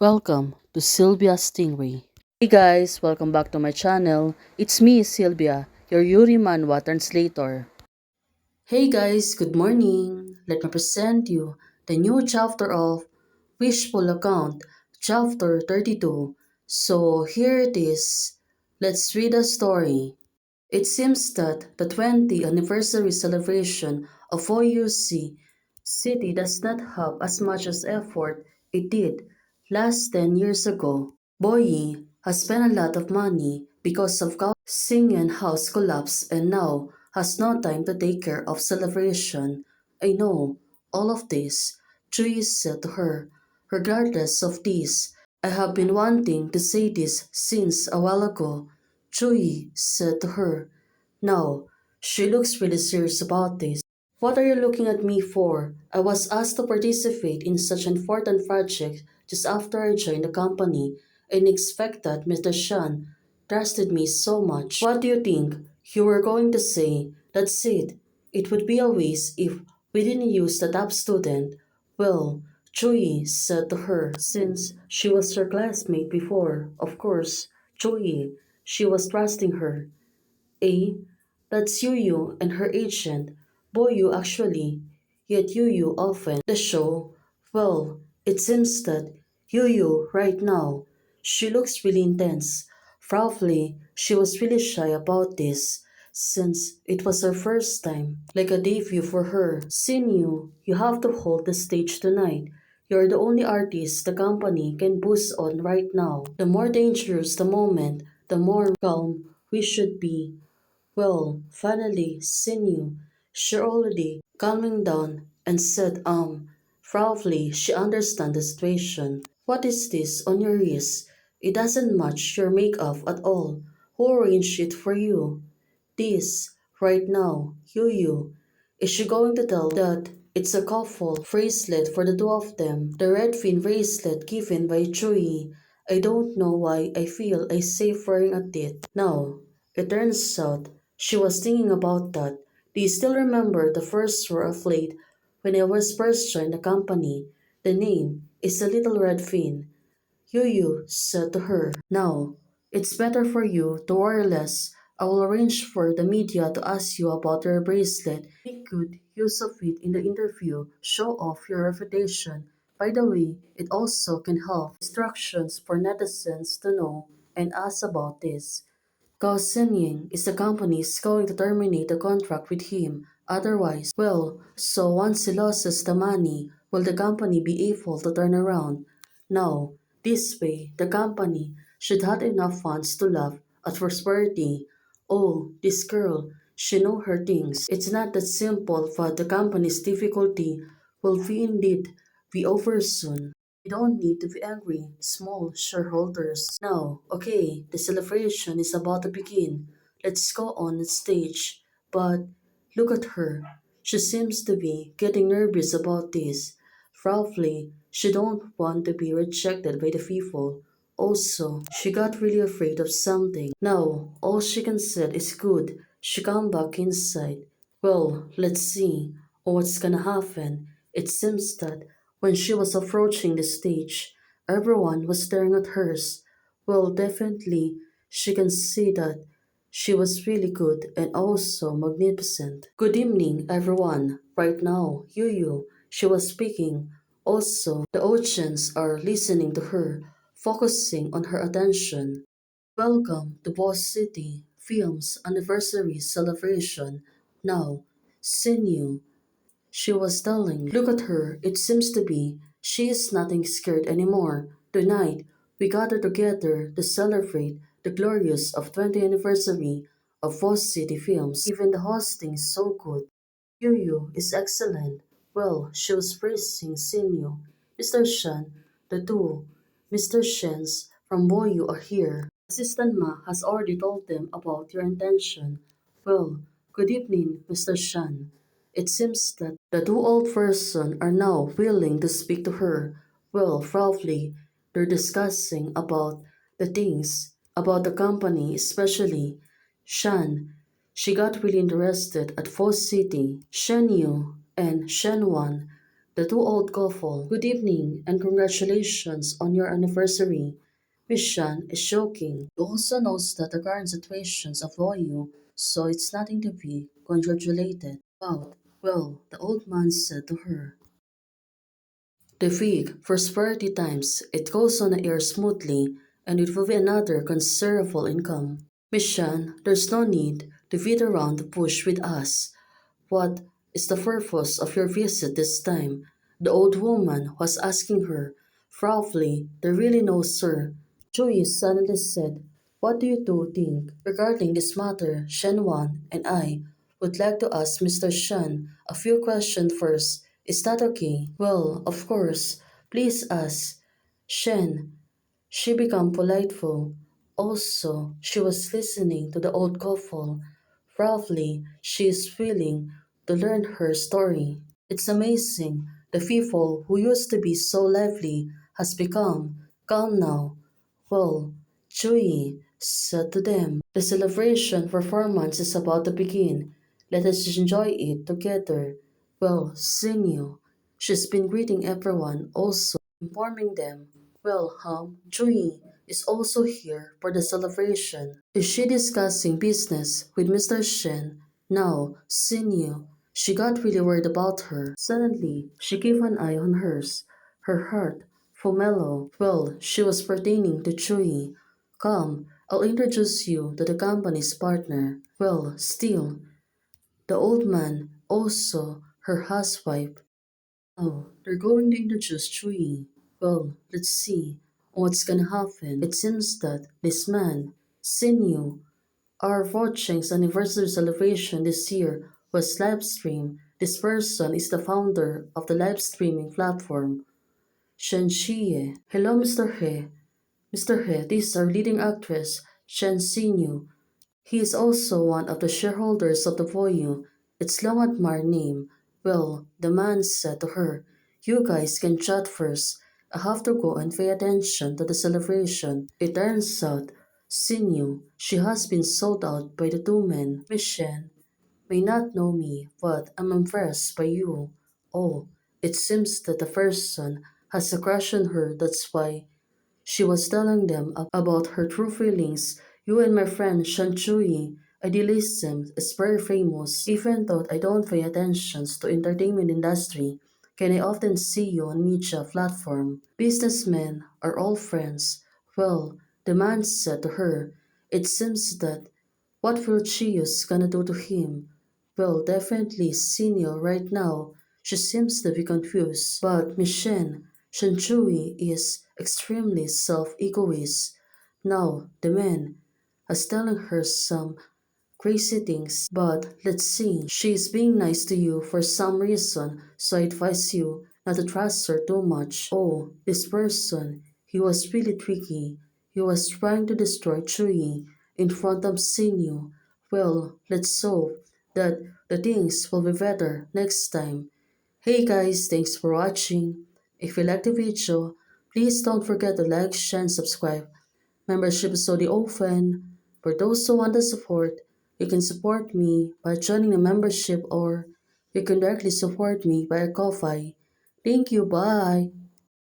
Welcome to Sylvia Stingray. Hey guys, welcome back to my channel. It's me, Sylvia, your Yuri Manhwa translator. Hey guys, good morning. Let me present you the new chapter of Wishful Account, chapter 32. So here it is. Let's read the story. It seems that the 20th anniversary celebration of OUC City does not have as much as effort it did last 10 years ago. Boyi has spent a lot of money because of Gao Xingyan house collapse and now has no time to take care of celebration. I know all of this, Chui said to her. Regardless of this, I have been wanting to say this since a while ago. Chui said to her. Now, she looks really serious about this. What are you looking at me for? I was asked to participate in such an important project just after I joined the company. I didn't expect that Mr. Shan trusted me so much. What do you think? You were going to say, that's it. It would be a waste if we didn't use the top student. Well, Chui said to her, since she was her classmate before, of course, Chui, she was trusting her. A. That's Yu and her agent, Boyu actually. Yet Yu often the show. Well, it seems that Yu right now, she looks really intense. Probably she was really shy about this since it was her first time, like a debut for her. Sinyu, you have to hold the stage tonight. You're the only artist the company can boost on right now. The more dangerous the moment, the more calm we should be. Well, finally, Sinew, she already calming down and said, probably she understand the situation. What is this on your wrist? It doesn't match your makeup at all. Who arranged it for you? This, right now, Yu. Is she going to tell that it's a couple bracelet for the two of them? The red fin bracelet given by Chui. I don't know why I feel I safe wearing at it. Now, it turns out she was thinking about that. Do you still remember the first row of late when I was first joined the company? The name is a little red fin. Yu said to her, now, it's better for you to worry less. I will arrange for the media to ask you about your bracelet. Make good use of it in the interview. Show off your reputation. By the way, it also can help instructions for netizens to know and ask about this. Gao Shenying is the company is going to terminate the contract with him. Otherwise, well, so once he loses the money, will the company be able to turn around? No. This way, the company should have enough funds to laugh at prosperity. Oh, this girl, she know her things. It's not that simple, but the company's difficulty will be indeed be over soon. You don't need to be angry, small shareholders. Now, okay, the celebration is about to begin. Let's go on the stage. But look at her. She seems to be getting nervous about this. Probably she don't want to be rejected by the people. Also, she got really afraid of something. Now, all she can say is good. She come back inside. Well, let's see what's gonna happen. It seems that when she was approaching the stage, everyone was staring at hers. Well, definitely, she can see that she was really good and also magnificent. Good evening, everyone. Right now, she was speaking. Also, the audience are listening to her, focusing on her attention. Welcome to Boss City Film's anniversary celebration. Now, Sinyu, she was telling, look at her, it seems to be she is nothing scared anymore. Tonight, we gather together to celebrate the glorious of 20th anniversary of Boss City Films. Even the hosting is so good. Yu is excellent. Well, she was praising Sinyo. Mr. Shan, the two Mr. Shens from Boyu are here. Assistant Ma has already told them about your intention. Well, good evening, Mr. Shan. It seems that the two old persons are now willing to speak to her. Well, probably they're discussing about the things, about the company, especially Shan. She got really interested at Fo City, Shen Yu, and Shen Wan. The two old couple, good evening and congratulations on your anniversary. Miss Shan is joking. He also knows that the current situations avoid you, so it's nothing to be congratulated about. Well, the old man said to her. The week, for 30 times, it goes on the air smoothly, and it will be another considerable income. Miss Shan, there's no need to beat around the bush with us. What is the purpose of your visit this time? The old woman was asking her. Probably, there really no sir. Joey suddenly said, what do you two think? Regarding this matter, Shen Wan and I would like to ask Mr. Shen a few questions first. Is that okay? Well, of course. Please ask. Shen, she became politeful. Also, she was listening to the old couple. Probably she is willing to learn her story. It's amazing. The people who used to be so lively has become calm now. Well, Chui said to them, the celebration performance is about to begin. Let us enjoy it together. Well, Xinyu, she's been greeting everyone, also informing them. Well, Chui is also here for the celebration. Is she discussing business with Mr. Shen? Now, Xinyu, she got really worried about her. Suddenly, she gave an eye on hers. Her heart Fomelo. Well, she was pertaining to Chui. Come, I'll introduce you to the company's partner. Well, still, the old man, also her housewife. Oh, they're going to introduce Chui. Well, let's see what's gonna happen. It seems that this man, Sinyu, our Vorcheng's anniversary celebration this year was live streamed. This person is the founder of the live streaming platform, Shen Xie. Hello, Mr. He. Mr. He, this is our leading actress, Shen Xinyu. He is also one of the shareholders of the Voyu. It's long admired name. Well, the man said to her, you guys can chat first. I have to go and pay attention to the celebration. It turns out, Xinyu, she has been sold out by the two men. Miss Shen may not know me, but I'm impressed by you. Oh, it seems that the person has a crush on her, that's why she was telling them about her true feelings. You and my friend Shanchui, idealism is very famous. Even though I don't pay attention to entertainment industry, can I often see you on media platform? Businessmen are all friends. Well, the man said to her, it seems that what will Chiyo's gonna do to him? Well, definitely Senior right now. She seems to be confused. But Miss Shen Chui is extremely self-egoist. Now, the man is telling her some crazy things, but let's see. She is being nice to you for some reason, so I advise you not to trust her too much. Oh, this person, he was really tricky. He was trying to destroy Chui in front of Sinyu. Well, let's hope that the things will be better next time. Hey guys, thanks for watching. If you liked the video, please don't forget to like, share, and subscribe. Membership is already open. For those who want to support, you can support me by joining a membership or you can directly support me via Ko-Fi. Thank you, bye!